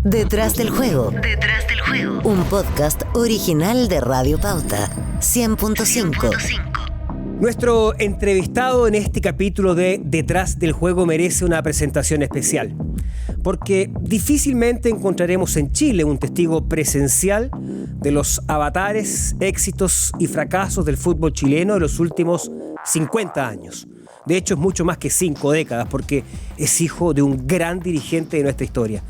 Detrás del juego. Detrás del juego. Un podcast original de Radio Pauta 100.5. Nuestro entrevistado en este capítulo de Detrás del juego merece una presentación especial, porque difícilmente encontraremos en Chile un testigo presencial de los avatares, éxitos y fracasos del fútbol chileno de los últimos 50 años. De hecho, es mucho más que 5 décadas, porque es hijo de un gran dirigente de nuestra historia.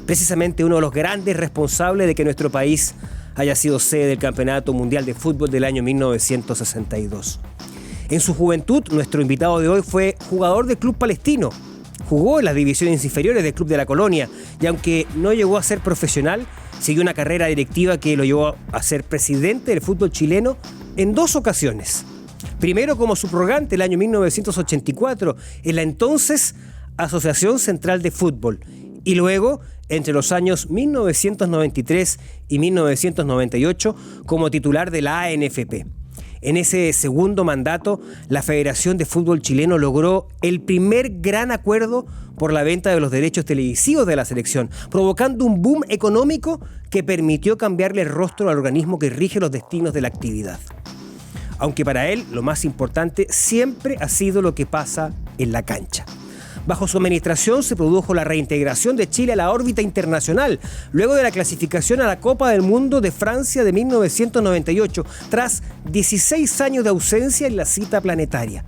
Precisamente uno de los grandes responsables de que nuestro país haya sido sede del Campeonato Mundial de Fútbol del año 1962. En su juventud, nuestro invitado de hoy fue jugador del Club Palestino. Jugó en las divisiones inferiores del Club de la Colonia y aunque no llegó a ser profesional, siguió una carrera directiva que lo llevó a ser presidente del fútbol chileno en 2 ocasiones. Primero como subrogante el año 1984 en la entonces Asociación Central de Fútbol y luego entre los años 1993 y 1998 como titular de la ANFP. En ese segundo mandato, la Federación de Fútbol Chileno logró el primer gran acuerdo por la venta de los derechos televisivos de la selección, provocando un boom económico que permitió cambiarle el rostro al organismo que rige los destinos de la actividad. Aunque para él lo más importante siempre ha sido lo que pasa en la cancha. Bajo su administración se produjo la reintegración de Chile a la órbita internacional, luego de la clasificación a la Copa del Mundo de Francia de 1998, tras 16 años de ausencia en la cita planetaria.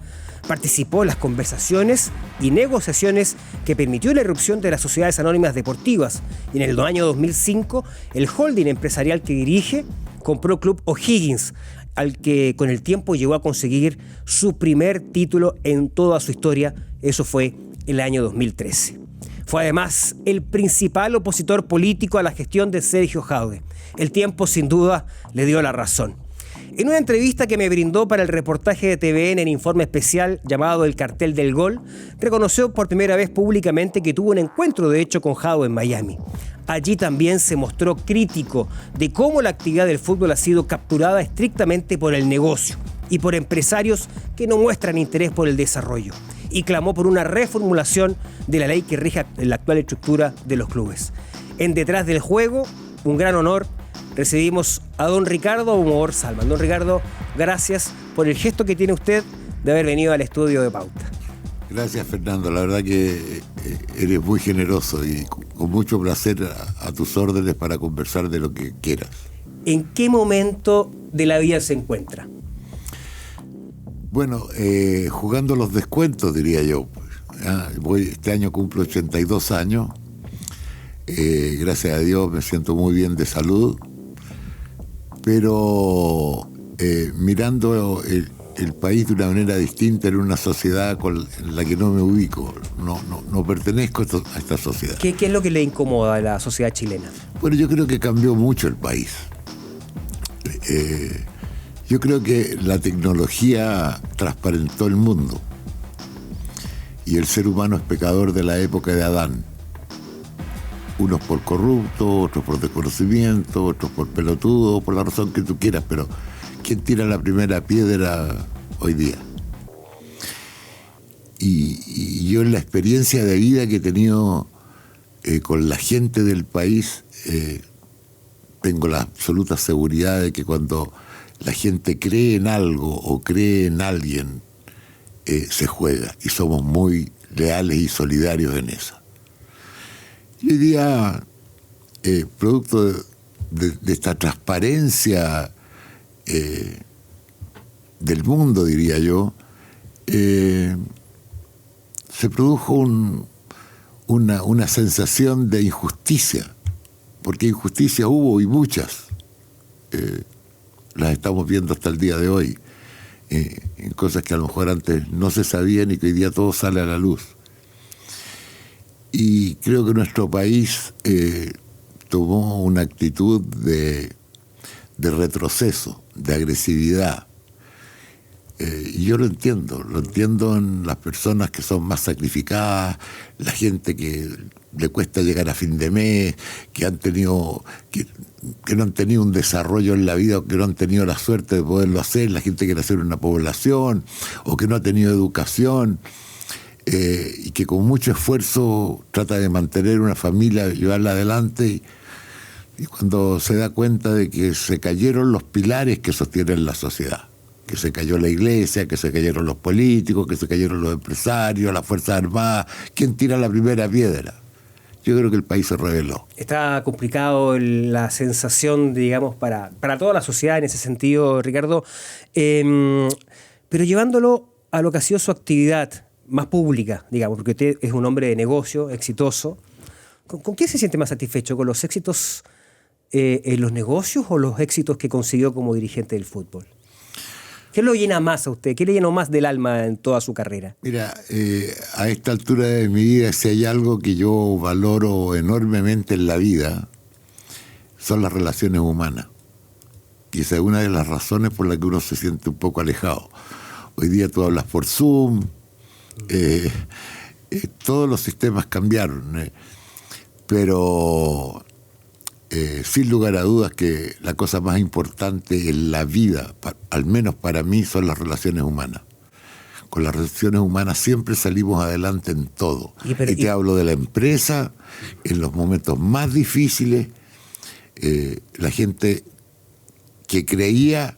Participó en las conversaciones y negociaciones que permitió la irrupción de las sociedades anónimas deportivas. Y en el año 2005, el holding empresarial que dirige compró Club O'Higgins, al que con el tiempo llegó a conseguir su primer título en toda su historia. Eso fue el año 2013. Fue además el principal opositor político a la gestión de Sergio Jadwe. El tiempo sin duda le dio la razón. En una entrevista que me brindó para el reportaje de TVN en Informe Especial llamado El Cartel del Gol, reconoció por primera vez públicamente que tuvo un encuentro de hecho con Jadwe en Miami. Allí también se mostró crítico de cómo la actividad del fútbol ha sido capturada estrictamente por el negocio y por empresarios que no muestran interés por el desarrollo, y clamó por una reformulación de la ley que rige la actual estructura de los clubes. En Detrás del Juego, un gran honor, recibimos a don Ricardo Humor Salman. Don Ricardo, gracias por el gesto que tiene usted de haber venido al estudio de Pauta. Gracias, Fernando. La verdad que eres muy generoso y con mucho placer a tus órdenes para conversar de lo que quieras. ¿En qué momento de la vida se encuentra? Bueno, jugando los descuentos, diría yo. Este año cumplo 82 años. Gracias a Dios me siento muy bien de salud. Pero mirando el país de una manera distinta, en una sociedad en la que no me ubico, no pertenezco a esta sociedad. ¿Qué es lo que le incomoda a la sociedad chilena? Bueno, yo creo que cambió mucho el país. Yo creo que la tecnología transparentó el mundo y el ser humano es pecador de la época de Adán. Unos por corrupto, otros por desconocimiento, otros por pelotudo, por la razón que tú quieras, pero ¿quién tira la primera piedra hoy día? Y yo en la experiencia de vida que he tenido con la gente del país, tengo la absoluta seguridad de que cuando la gente cree en algo o cree en alguien, se juega, y somos muy leales y solidarios en eso. Y hoy día, producto de esta transparencia del mundo, diría yo, se produjo una sensación de injusticia, porque injusticia hubo y muchas. Las estamos viendo hasta el día de hoy, en cosas que a lo mejor antes no se sabían y que hoy día todo sale a la luz. Y creo que nuestro país tomó una actitud de retroceso, de agresividad. Y yo lo entiendo en las personas que son más sacrificadas, la gente que le cuesta llegar a fin de mes, que no han tenido un desarrollo en la vida o que no han tenido la suerte de poderlo hacer, la gente que nació en una población o que no ha tenido educación. y que con mucho esfuerzo trata de mantener una familia, llevarla adelante, y cuando se da cuenta de que se cayeron los pilares que sostienen la sociedad, que se cayó la iglesia, que se cayeron los políticos, que se cayeron los empresarios, las Fuerzas Armadas, ¿quién tira la primera piedra? Yo creo que el país se rebeló. Está complicado la sensación, digamos, para toda la sociedad en ese sentido, Ricardo, pero llevándolo a lo que ha sido su actividad más pública, digamos, porque usted es un hombre de negocio, exitoso. ¿Con qué se siente más satisfecho? ¿Con los éxitos en los negocios o los éxitos que consiguió como dirigente del fútbol? ¿Qué lo llena más a usted? ¿Qué le llenó más del alma en toda su carrera? Mira, a esta altura de mi vida, si hay algo que yo valoro enormemente en la vida, son las relaciones humanas. Y esa es una de las razones por las que uno se siente un poco alejado. Hoy día tú hablas por Zoom, todos los sistemas cambiaron, pero sin lugar a dudas que la cosa más importante en la vida, al menos para mí, son las relaciones humanas. Con las relaciones humanas siempre salimos adelante en todo. Y te hablo de la empresa, en los momentos más difíciles, la gente que creía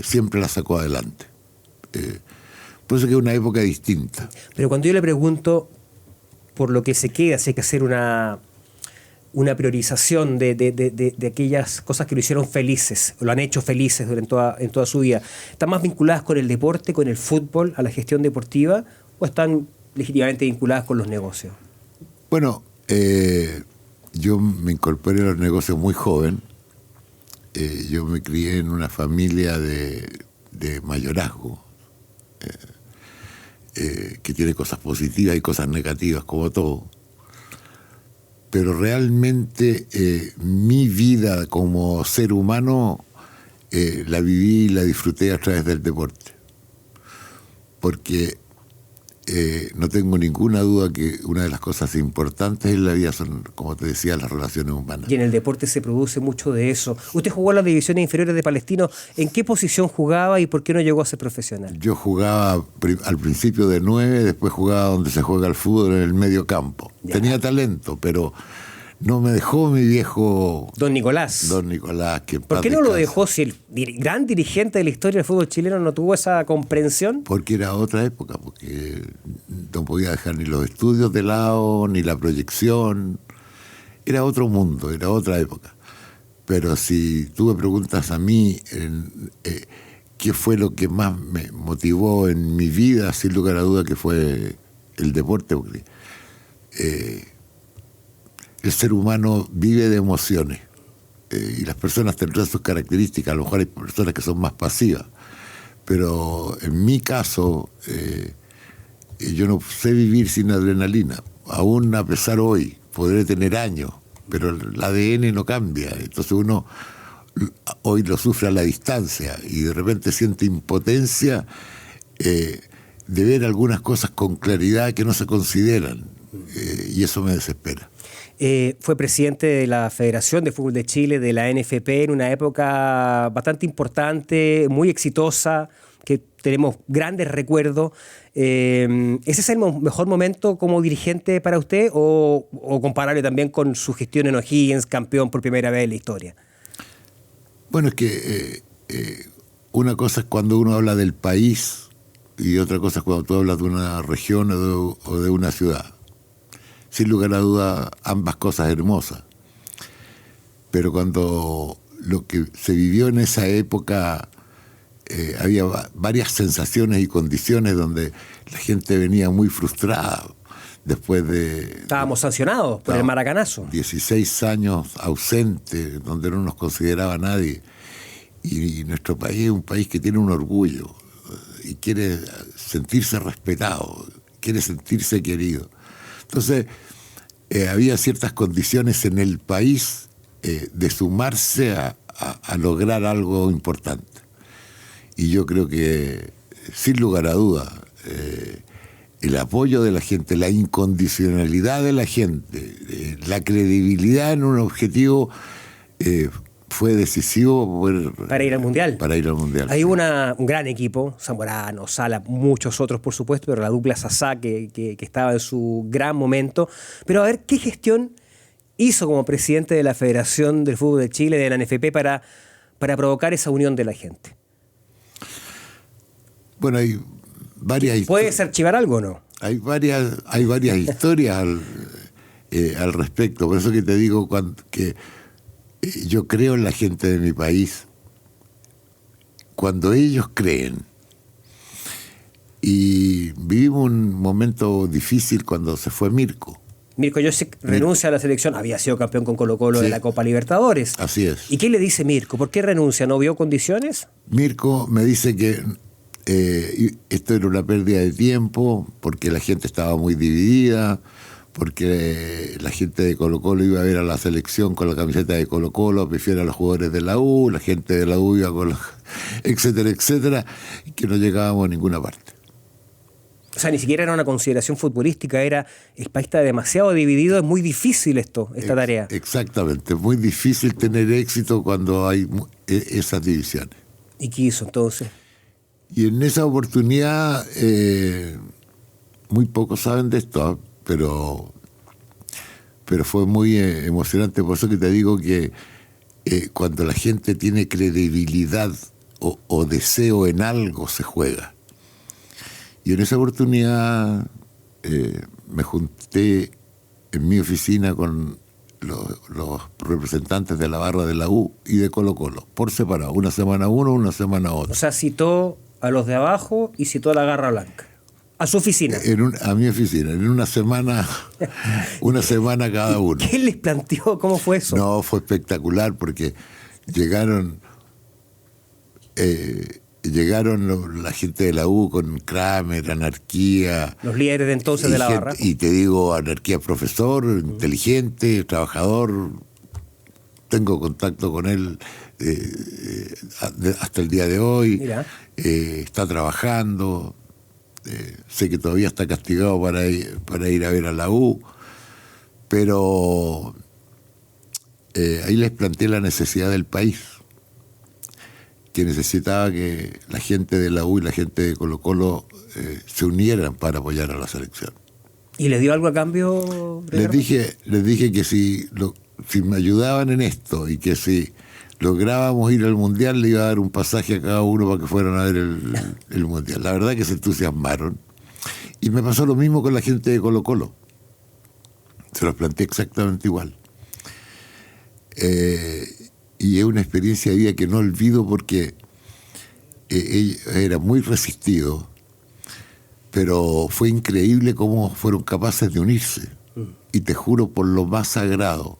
siempre la sacó adelante. Por eso que es una época distinta. Pero cuando yo le pregunto por lo que se queda, si hay que hacer una priorización de aquellas cosas que lo hicieron felices, lo han hecho felices en toda su vida, ¿están más vinculadas con el deporte, con el fútbol, a la gestión deportiva, o están legítimamente vinculadas con los negocios? Bueno, yo me incorporé a los negocios muy joven. Yo me crié en una familia de mayorazgo, que tiene cosas positivas y cosas negativas, como todo. Pero realmente mi vida como ser humano la viví y la disfruté a través del deporte. Porque no tengo ninguna duda que una de las cosas importantes en la vida son, como te decía, las relaciones humanas. Y en el deporte se produce mucho de eso. Usted jugó en las divisiones inferiores de Palestino. ¿En qué posición jugaba y por qué no llegó a ser profesional? Yo jugaba al principio de 9, después jugaba donde se juega el fútbol, en el medio campo. Ya. Tenía talento, pero no me dejó mi viejo... Don Nicolás. Que ¿Por qué no lo dejó si el gran dirigente de la historia del fútbol chileno no tuvo esa comprensión? Porque era otra época, porque no podía dejar ni los estudios de lado, ni la proyección. Era otro mundo, era otra época. Pero si tú me preguntas a mí qué fue lo que más me motivó en mi vida, sin lugar a duda que fue el deporte, porque el ser humano vive de emociones, y las personas tendrán sus características. A lo mejor hay personas que son más pasivas, pero en mi caso yo no sé vivir sin adrenalina. Aún a pesar hoy, podré tener años, pero el ADN no cambia. Entonces uno hoy lo sufre a la distancia y de repente siente impotencia de ver algunas cosas con claridad que no se consideran, y eso me desespera. Fue presidente de la Federación de Fútbol de Chile, de la NFP, en una época bastante importante, muy exitosa, que tenemos grandes recuerdos. ¿Ese es el mejor momento como dirigente para usted o comparable también con su gestión en O'Higgins, campeón por primera vez en la historia? Bueno, es que una cosa es cuando uno habla del país y otra cosa es cuando tú hablas de una región o de una ciudad. Sin lugar a duda, ambas cosas hermosas. Pero cuando lo que se vivió en esa época, había varias sensaciones y condiciones donde la gente venía muy frustrada después de... Estábamos sancionados por el maracanazo. 16 años ausentes, donde no nos consideraba nadie. Y nuestro país es un país que tiene un orgullo y quiere sentirse respetado, quiere sentirse querido. Entonces, había ciertas condiciones en el país de sumarse a lograr algo importante. Y yo creo que, sin lugar a duda, el apoyo de la gente, la incondicionalidad de la gente, la credibilidad en un objetivo, fue decisivo para ir al Mundial. Para ir al Mundial. Hay un gran equipo, Zamorano, Sala, muchos otros por supuesto, pero la dupla Sasá que estaba en su gran momento. Pero a ver, ¿qué gestión hizo como presidente de la Federación del Fútbol de Chile, de la NFP, para provocar esa unión de la gente? Bueno, hay varias historias. ¿Puedes archivar algo o no? Hay varias historias al respecto. Por eso que te digo que yo creo en la gente de mi país. Cuando ellos creen, y vivimos un momento difícil cuando se fue Mirko. Mirko Josic renuncia a la selección, había sido campeón con Colo-Colo de la Copa Libertadores. Así es. ¿Y qué le dice Mirko? ¿Por qué renuncia? ¿No vio condiciones? Mirko me dice que esto era una pérdida de tiempo, porque la gente estaba muy dividida, porque la gente de Colo-Colo iba a ver a la selección con la camiseta de Colo-Colo, prefiere a los jugadores de la U, la gente de la U iba con etcétera, etcétera, y que no llegábamos a ninguna parte. O sea, ni siquiera era una consideración futbolística, el país está demasiado dividido, es muy difícil esta tarea. Exactamente, es muy difícil tener éxito cuando hay esas divisiones. ¿Y qué hizo entonces? Y en esa oportunidad, muy pocos saben de esto, pero fue muy emocionante. Por eso que te digo que cuando la gente tiene credibilidad o deseo en algo, se juega. Y en esa oportunidad me junté en mi oficina con los representantes de la barra de la U y de Colo-Colo, por separado, una semana uno, una semana otro. O sea, citó a los de abajo y citó a la Garra Blanca. A su oficina. A mi oficina, en una semana cada uno. ¿Qué les planteó? ¿Cómo fue eso? No, fue espectacular porque llegaron la gente de la U con Kramer, Anarquía. Los líderes de entonces de la barra. Y te digo, Anarquía profesor, inteligente, trabajador. Tengo contacto con él hasta el día de hoy. Mira. Está trabajando. Sé que todavía está castigado para ir a ver a la U. Pero ahí les planteé la necesidad del país, que necesitaba que la gente de la U y la gente de Colo-Colo se unieran para apoyar a la selección. ¿Y les dio algo a cambio? Les dije que si me ayudaban en esto y que si lográbamos ir al Mundial, le iba a dar un pasaje a cada uno para que fueran a ver el Mundial. La verdad que se entusiasmaron. Y me pasó lo mismo con la gente de Colo-Colo. Se los planteé exactamente igual. Y es una experiencia de vida que no olvido porque era muy resistido, pero fue increíble cómo fueron capaces de unirse. Y te juro por lo más sagrado,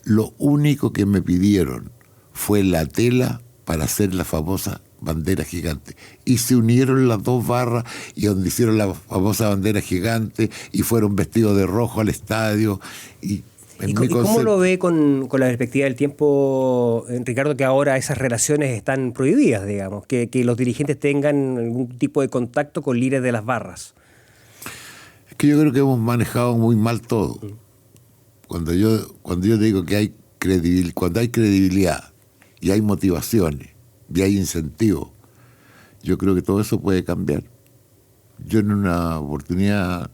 lo único que me pidieron fue la tela para hacer la famosa bandera gigante. Y se unieron las dos barras y donde hicieron la famosa bandera gigante y fueron vestidos de rojo al estadio. ¿Y cómo lo ve con la perspectiva del tiempo, Ricardo, que ahora esas relaciones están prohibidas, digamos, que los dirigentes tengan algún tipo de contacto con líderes de las barras? Es que yo creo que hemos manejado muy mal todo. Cuando yo te digo que cuando hay credibilidad y hay motivaciones y hay incentivos, yo creo que todo eso puede cambiar. Yo en una oportunidad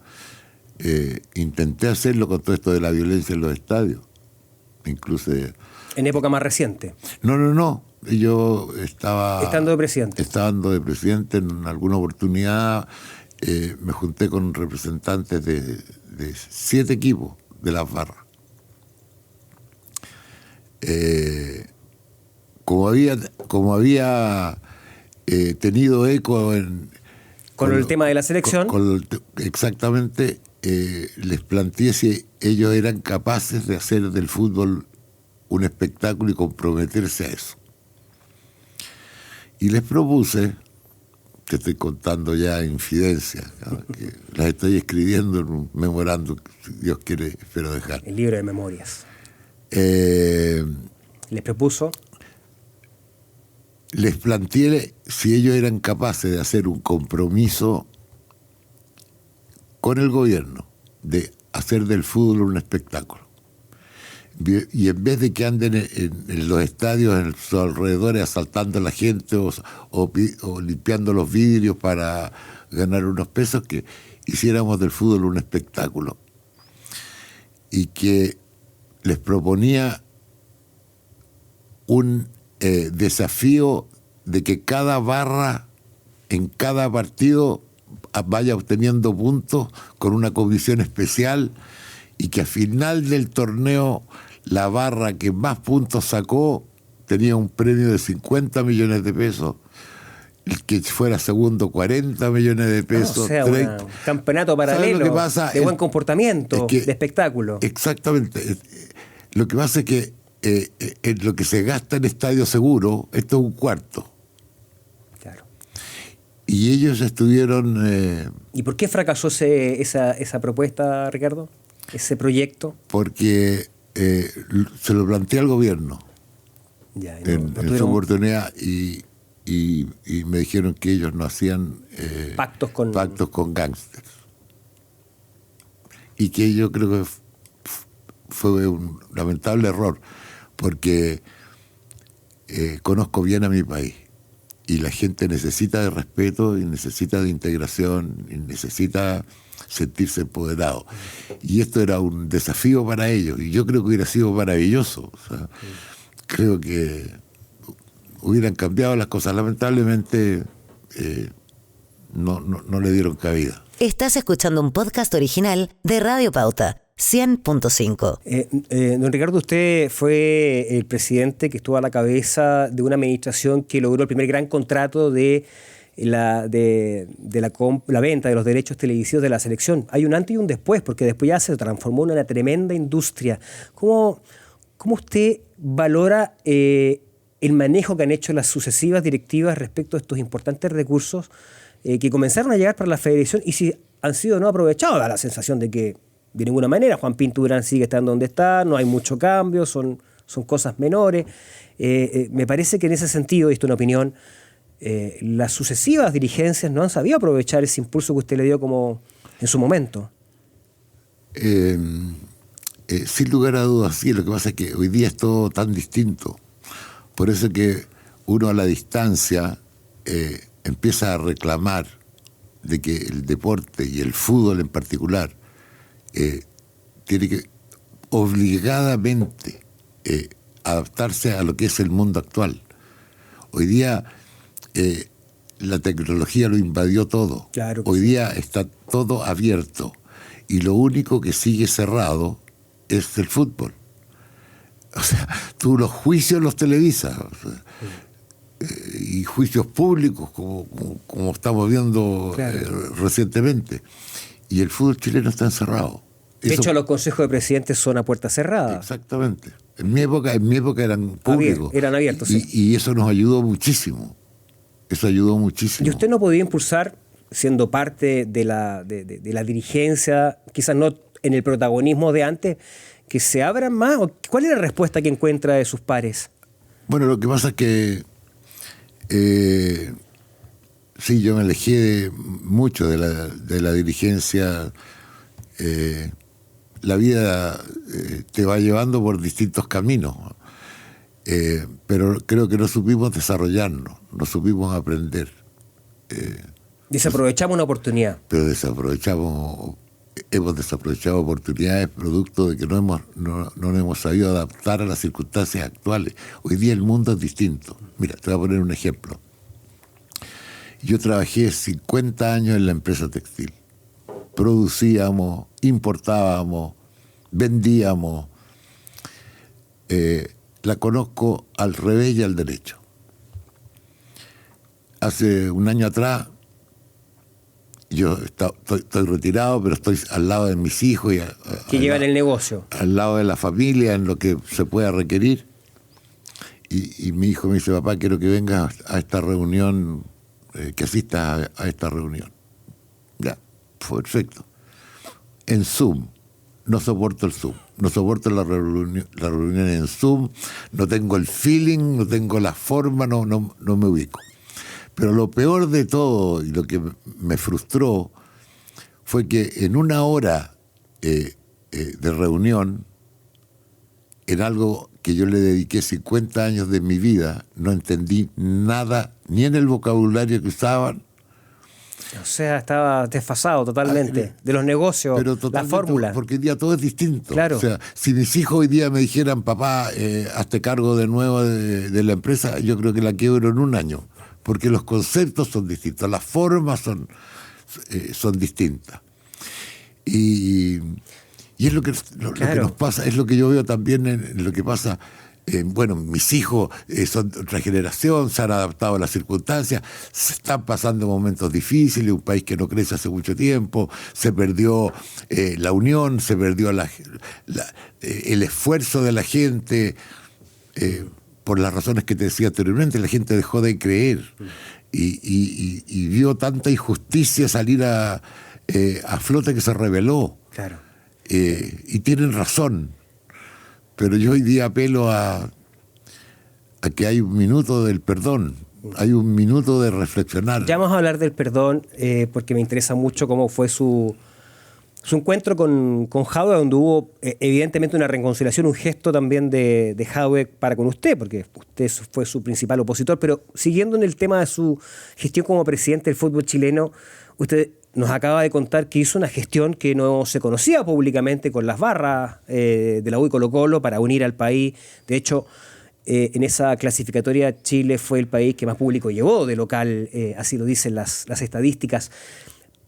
intenté hacerlo con todo esto de la violencia en los estadios, incluso en época más reciente. No, yo estando de presidente en alguna oportunidad. Me junté con representantes de 7 equipos de las barras. Como había tenido eco con el tema de la selección. Exactamente. Les planteé si ellos eran capaces de hacer del fútbol un espectáculo y comprometerse a eso. Y les propuse, te estoy contando ya infidencias, que las estoy escribiendo en un memorando, si Dios quiere, espero dejar. El libro de memorias. Les propuso. Les planteé si ellos eran capaces de hacer un compromiso con el gobierno, de hacer del fútbol un espectáculo. Y en vez de que anden en los estadios, en sus alrededores, asaltando a la gente o limpiando los vidrios para ganar unos pesos, que hiciéramos del fútbol un espectáculo. Y que les proponía un desafío de que cada barra en cada partido vaya obteniendo puntos con una comisión especial, y que al final del torneo la barra que más puntos sacó tenía un premio de 50 millones de pesos, el que fuera segundo 40 millones de pesos. O sea, un campeonato paralelo lo que pasa de buen comportamiento, es que, de espectáculo. Exactamente. Lo que pasa es que en lo que se gasta en estadio seguro, esto es un cuarto. Claro. Y ellos estuvieron... ¿Y por qué fracasó esa propuesta, Ricardo? ¿Ese proyecto? Porque se lo planteé al gobierno en su oportunidad, y me dijeron que ellos no hacían pactos con gángsters. Y que yo creo que fue un lamentable error, porque conozco bien a mi país, y la gente necesita de respeto, y necesita de integración, y necesita sentirse empoderado. Y esto era un desafío para ellos, y yo creo que hubiera sido maravilloso. O sea, creo que hubieran cambiado las cosas. Lamentablemente no le dieron cabida. Estás escuchando un podcast original de Radio Pauta 100.5. Don Ricardo, usted fue el presidente que estuvo a la cabeza de una administración que logró el primer gran contrato de la venta de los derechos televisivos de la selección. Hay un antes y un después, porque después ya se transformó en una tremenda industria. ¿Cómo usted valora el manejo que han hecho las sucesivas directivas respecto a estos importantes recursos que comenzaron a llegar para la federación, y si han sido no aprovechados? Da la sensación de que de ninguna manera Juan Pinto Durán sigue estando donde está, no hay mucho cambio, son cosas menores. Me parece que en ese sentido, y esto es una opinión, las sucesivas dirigencias no han sabido aprovechar ese impulso que usted le dio como en su momento. Sin lugar a dudas, sí. Lo que pasa es que hoy día es todo tan distinto. Por eso que uno a la distancia empieza a reclamar de que el deporte, y el fútbol en particular, tiene que obligadamente adaptarse a lo que es el mundo actual. Hoy día la tecnología lo invadió todo. Claro. Hoy día está todo abierto, y lo único que sigue cerrado es el fútbol. O sea, tú los juicios los televisas, o sea, y juicios públicos como estamos viendo, claro, recientemente, y el fútbol chileno está encerrado. De hecho, los consejos de presidentes son a puerta cerrada. Exactamente. En mi época eran públicos. Eran abiertos, sí. Y eso nos ayudó muchísimo. Eso ayudó muchísimo. ¿Y usted no podía impulsar, siendo parte de la dirigencia, quizás no en el protagonismo de antes, que se abran más? ¿Cuál es la respuesta que encuentra de sus pares? Bueno, lo que pasa es que sí, yo me alejé mucho de la dirigencia. La vida te va llevando por distintos caminos, pero creo que no supimos desarrollarnos, no supimos aprender. Desaprovechamos una oportunidad. Pero hemos desaprovechado oportunidades producto de que no nos hemos sabido adaptar a las circunstancias actuales. Hoy día el mundo es distinto. Mira, te voy a poner un ejemplo. Yo trabajé 50 años en la empresa textil. Producíamos, importábamos, vendíamos. La conozco al revés y al derecho. Hace un año atrás, yo estoy retirado, pero estoy al lado de mis hijos y que llevan el negocio, al lado de la familia, en lo que se pueda requerir. Y mi hijo me dice: papá, quiero que vengas a esta reunión, que asistas a esta reunión. Ya, perfecto. En Zoom. No soporto el Zoom. No soporto la reunión en Zoom. No tengo el feeling, no tengo la forma, no me ubico. Pero lo peor de todo, y lo que me frustró, fue que en una hora de reunión en algo que yo le dediqué 50 años de mi vida, no entendí nada, ni en el vocabulario que usaban. O sea, estaba desfasado totalmente de los negocios, Pero la fórmula. Porque hoy día todo es distinto. Claro. O sea, si mis hijos hoy día me dijeran, papá, hazte cargo de nuevo de la empresa, yo creo que la quiebro en un año. Porque los conceptos son distintos, las formas son distintas. Y es lo que nos pasa, es lo que yo veo también en lo que pasa. Bueno, mis hijos son de otra generación, se han adaptado a las circunstancias, se están pasando momentos difíciles, un país que no crece hace mucho tiempo, se perdió la unión, se perdió el esfuerzo de la gente, por las razones que te decía anteriormente, la gente dejó de creer y vio tanta injusticia salir a flote que se rebeló. Claro. Y tienen razón. Pero yo hoy día apelo a que hay un minuto del perdón, hay un minuto de reflexionar. Ya vamos a hablar del perdón, porque me interesa mucho cómo fue su encuentro con Jadwe, donde hubo evidentemente una reconciliación, un gesto también de Jadwe para con usted, porque usted fue su principal opositor. Pero siguiendo en el tema de su gestión como presidente del fútbol chileno, usted nos acaba de contar que hizo una gestión que no se conocía públicamente con las barras de la U y Colo-Colo para unir al país. De hecho, en esa clasificatoria Chile fue el país que más público llevó de local, así lo dicen las estadísticas.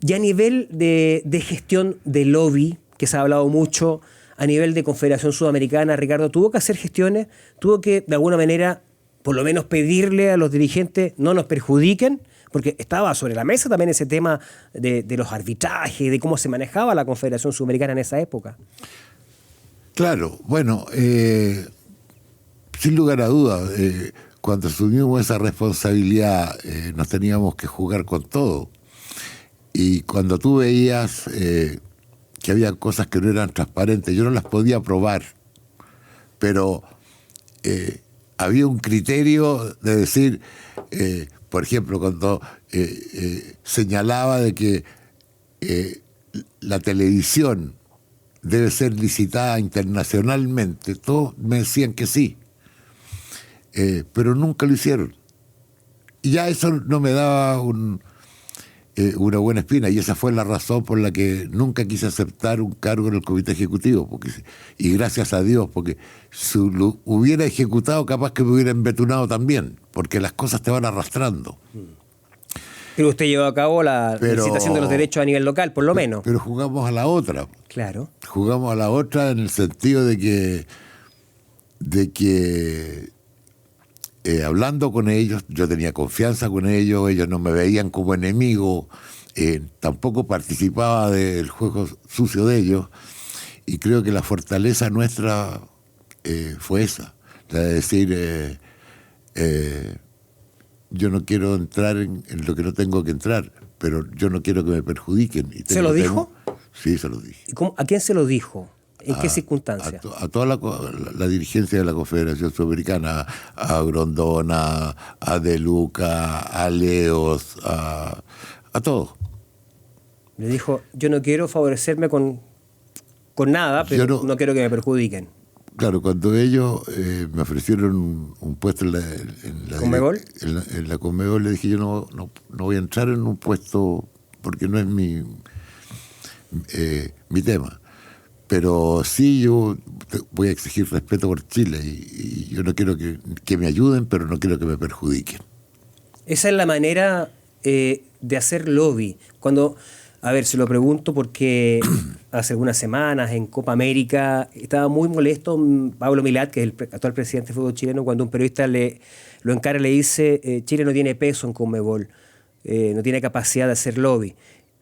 Y a nivel de gestión de lobby, que se ha hablado mucho, a nivel de Confederación Sudamericana, Ricardo, ¿tuvo que hacer gestiones? ¿Tuvo que, de alguna manera, por lo menos pedirle a los dirigentes no nos perjudiquen? Porque estaba sobre la mesa también ese tema de los arbitrajes, de cómo se manejaba la Confederación Sudamericana en esa época. Claro, bueno, sin lugar a dudas, cuando asumimos esa responsabilidad nos teníamos que jugar con todo. Y cuando tú veías que había cosas que no eran transparentes, yo no las podía probar, pero había un criterio de decir... por ejemplo, cuando señalaba de que la televisión debe ser licitada internacionalmente, todos me decían que sí, pero nunca lo hicieron. Y ya eso no me daba una buena espina, y esa fue la razón por la que nunca quise aceptar un cargo en el comité ejecutivo, y gracias a Dios, porque si lo hubiera ejecutado capaz que me hubiera embetunado también, porque las cosas te van arrastrando. Pero usted llevó a cabo la licitación de los derechos a nivel local, por lo menos. Pero jugamos a la otra. Claro. Jugamos a la otra en el sentido de que hablando con ellos, yo tenía confianza con ellos no me veían como enemigo, tampoco participaba del juego sucio de ellos, y creo que la fortaleza nuestra fue esa, la de decir, yo no quiero entrar en lo que no tengo que entrar, pero yo no quiero que me perjudiquen. ¿Se lo dijo? Sí, se lo dije. ¿Y a quién se lo dijo? ¿En qué circunstancias? A toda la dirigencia de la Confederación Sudamericana, a Grondona, a De Luca, a Leos, a todos. Le dijo, yo no quiero favorecerme con nada, pero no quiero que me perjudiquen. Claro, cuando ellos me ofrecieron un puesto en la ¿Conmebol? En la Conmebol, le dije, yo no voy a entrar en un puesto porque no es mi tema. Pero sí, yo voy a exigir respeto por Chile y yo no quiero que me ayuden, pero no quiero que me perjudiquen. Esa es la manera de hacer lobby. Cuando, a ver, se lo pregunto porque hace algunas semanas en Copa América estaba muy molesto Pablo Milat, que es el actual presidente del fútbol chileno, cuando un periodista lo encara y le dice Chile no tiene peso en Conmebol, no tiene capacidad de hacer lobby.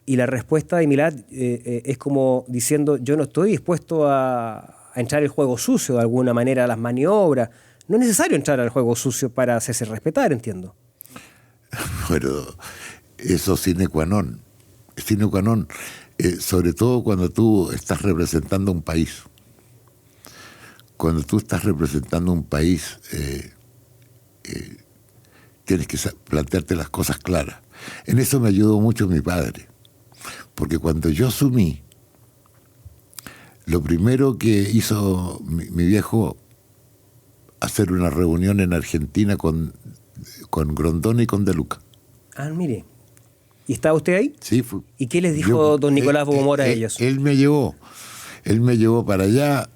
Y la respuesta de Milat es como diciendo, yo no estoy dispuesto a entrar al juego sucio de alguna manera, a las maniobras. No es necesario entrar al juego sucio para hacerse respetar, entiendo. Bueno, eso es sine qua non. Sine qua non, sobre todo cuando tú estás representando un país. Cuando tú estás representando un país, tienes que plantearte las cosas claras. En eso me ayudó mucho mi padre. Porque cuando yo asumí, lo primero que hizo mi viejo hacer una reunión en Argentina con Grondona y con De Luca. Ah, mire. ¿Y estaba usted ahí? Sí. ¿Y qué les dijo don Nicolás Bogomora a ellos? Él me llevó para allá.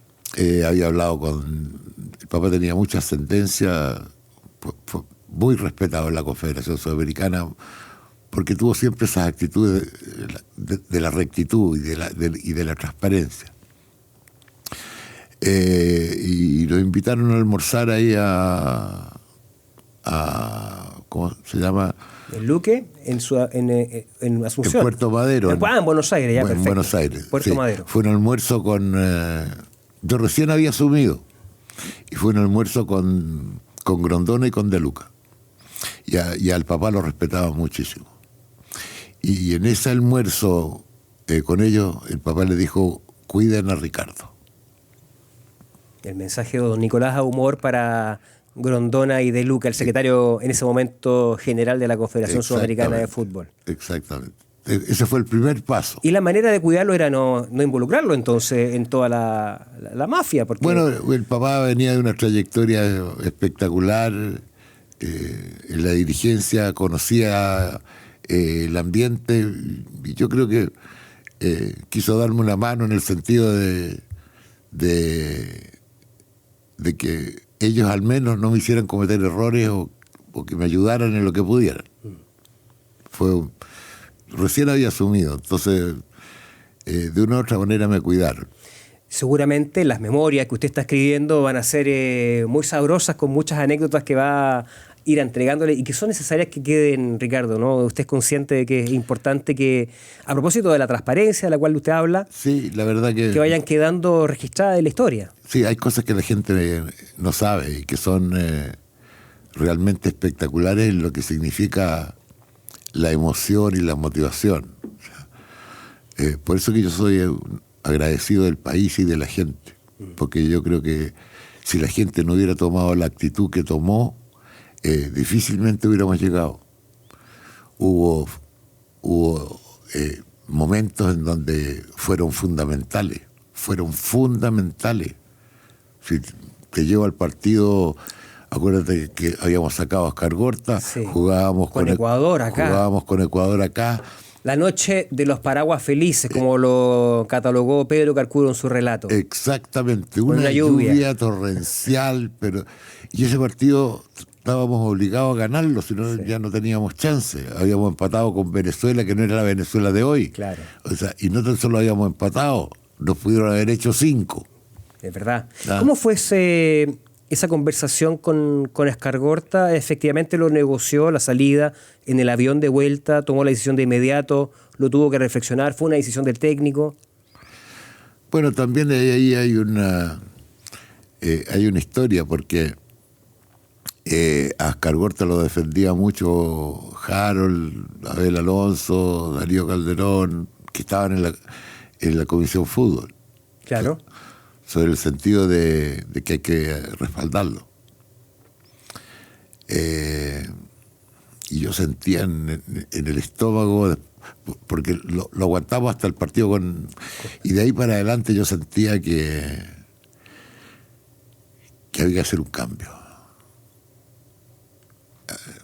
Había hablado con... El papá tenía mucha ascendencia, fue muy respetado en la Confederación Sudamericana, porque tuvo siempre esas actitudes de la rectitud y de la transparencia. Y lo invitaron a almorzar ahí a ¿cómo se llama? ¿En Luque? ¿En Asunción? En Puerto Madero. En Buenos Aires, ya, perfecto. En Buenos Aires. Puerto sí. Madero. Fue un almuerzo con... yo recién había asumido. Y fue un almuerzo con Grondona y con De Luca. Y al papá lo respetaba muchísimo. Y en ese almuerzo con ellos, el papá le dijo, cuiden a Ricardo. El mensaje de don Nicolás Ahumor para Grondona y De Luca, el secretario en ese momento general de la Confederación Sudamericana de Fútbol. Exactamente. Ese fue el primer paso. Y la manera de cuidarlo era no involucrarlo entonces en toda la mafia. Porque... Bueno, el papá venía de una trayectoria espectacular. En la dirigencia conocía el ambiente y yo creo que quiso darme una mano en el sentido de que ellos al menos no me hicieran cometer errores o que me ayudaran en lo que pudieran. Recién había asumido, entonces de una u otra manera me cuidaron. Seguramente las memorias que usted está escribiendo van a ser muy sabrosas, con muchas anécdotas que va a ir entregándole y que son necesarias que queden, Ricardo, ¿no? Usted es consciente de que es importante que, a propósito de la transparencia de la cual usted habla, sí, la verdad que vayan quedando registradas en la historia. Sí, hay cosas que la gente no sabe y que son realmente espectaculares en lo que significa la emoción y la motivación. Por eso que yo soy agradecido del país y de la gente, porque yo creo que si la gente no hubiera tomado la actitud que tomó, difícilmente hubiéramos llegado. Hubo momentos en donde fueron fundamentales. Si te llevo al partido, acuérdate que habíamos sacado a Oscar Gorta, sí, jugábamos con Ecuador acá. Jugábamos con Ecuador acá. La noche de los paraguas felices, como lo catalogó Pedro Carcuro en su relato. Exactamente, una lluvia torrencial, y ese partido estábamos obligados a ganarlo, si no ya no teníamos chance. Habíamos empatado con Venezuela, que no era la Venezuela de hoy. Claro. O sea, y no tan solo habíamos empatado, nos pudieron haber hecho 5. Es verdad. ¿Cómo fue esa conversación con Escargorta? ¿Efectivamente lo negoció la salida en el avión de vuelta? ¿Tomó la decisión de inmediato? ¿Lo tuvo que reflexionar? ¿Fue una decisión del técnico? Bueno, también ahí hay una historia, porque a Escargorta lo defendía mucho Harold, Abel Alonso, Darío Calderón, que estaban en la Comisión Fútbol. Claro. Sobre el sentido de que hay que respaldarlo. Y yo sentía en el estómago, porque lo aguantamos hasta el partido y de ahí para adelante yo sentía que había que hacer un cambio.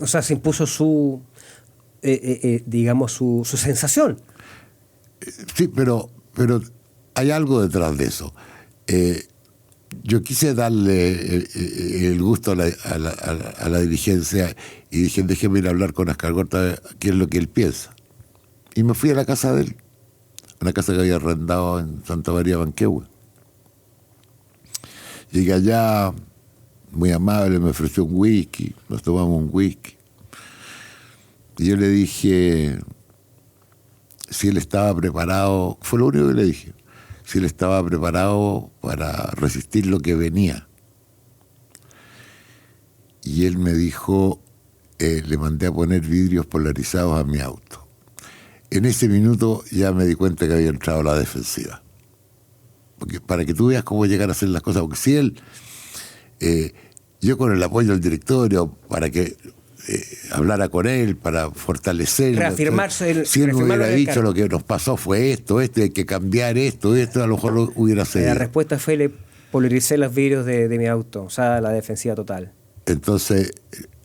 O sea, se impuso su sensación. Sí, pero hay algo detrás de eso. Yo quise darle el gusto a la dirigencia y dije, déjeme ir a hablar con Escargorta qué es lo que él piensa. Y me fui a la casa de él, una casa que había arrendado en Santa María Banquehue. Llegué allá, muy amable, me ofreció un whisky, nos tomamos un whisky. Y yo le dije si él estaba preparado, fue lo único que le dije, si él estaba preparado para resistir lo que venía. Y él me dijo, le mandé a poner vidrios polarizados a mi auto. En ese minuto ya me di cuenta que había entrado a la defensiva. Porque para que tú veas cómo llegar a hacer las cosas, porque si él, yo con el apoyo del directorio, para que hablara con él, para fortalecerlo. Reafirmarse. Si él me hubiera dicho lo que nos pasó fue esto, hay que cambiar esto, a lo mejor lo hubiera cedido. La respuesta fue, Polaricé los vidrios de mi auto, o sea, la defensiva total. Entonces,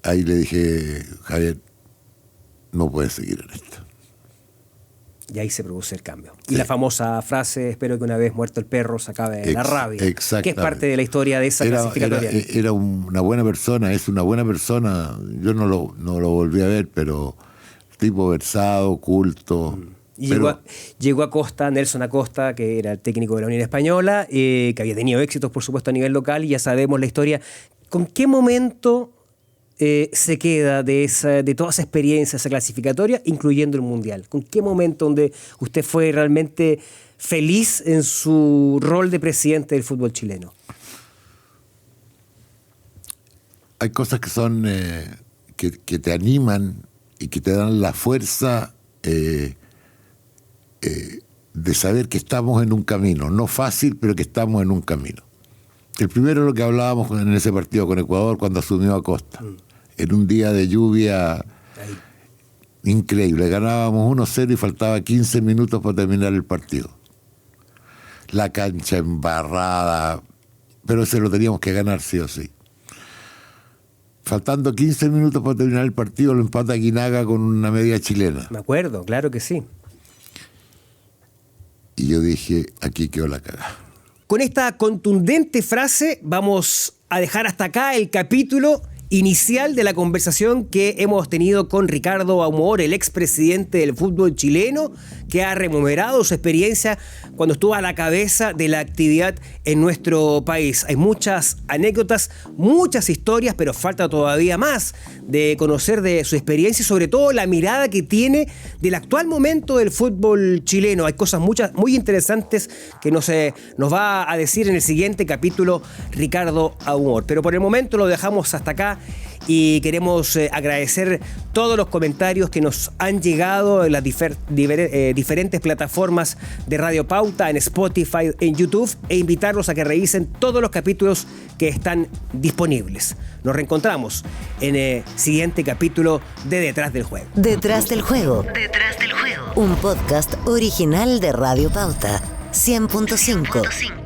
ahí le dije, Javier, no puedes seguir en esto. Y ahí se produce el cambio. Y la famosa frase, espero que una vez muerto el perro se acabe la rabia. Que es parte de la historia de esa clasificatoria. Era una buena persona, es una buena persona. Yo no lo volví a ver, pero tipo versado, culto. Y llegó Acosta, Nelson Acosta, que era el técnico de la Unión Española, que había tenido éxitos, por supuesto, a nivel local, y ya sabemos la historia. ¿Con qué momento se queda de toda esa experiencia, esa clasificatoria, incluyendo el Mundial? ¿Con qué momento donde usted fue realmente feliz en su rol de presidente del fútbol chileno? Hay cosas que son que te animan y que te dan la fuerza de saber que estamos en un camino, no fácil, pero que estamos en un camino. El primero es lo que hablábamos en ese partido con Ecuador cuando asumió Acosta. En un día de lluvia increíble. Ganábamos 1-0 y faltaba 15 minutos para terminar el partido. La cancha embarrada, pero ese lo teníamos que ganar sí o sí. Faltando 15 minutos para terminar el partido, lo empata Guinaga con una media chilena. Me acuerdo, claro que sí. Y yo dije, aquí quedó la cagada. Con esta contundente frase vamos a dejar hasta acá el capítulo inicial de la conversación que hemos tenido con Ricardo Ahumor, el expresidente del fútbol chileno, que ha rememorado su experiencia cuando estuvo a la cabeza de la actividad en nuestro país. Hay muchas anécdotas, muchas historias, pero falta todavía más de conocer de su experiencia y sobre todo la mirada que tiene del actual momento del fútbol chileno. Hay cosas muy interesantes que nos va a decir en el siguiente capítulo Ricardo Ahumor. Pero por el momento lo dejamos hasta acá y queremos agradecer todos los comentarios que nos han llegado en las diferentes plataformas de Radio Pauta, en Spotify, en YouTube, e invitarlos a que revisen todos los capítulos que están disponibles. Nos reencontramos en el siguiente capítulo de Detrás del Juego. Detrás del Juego. Detrás del Juego. Un podcast original de Radio Pauta 100.5.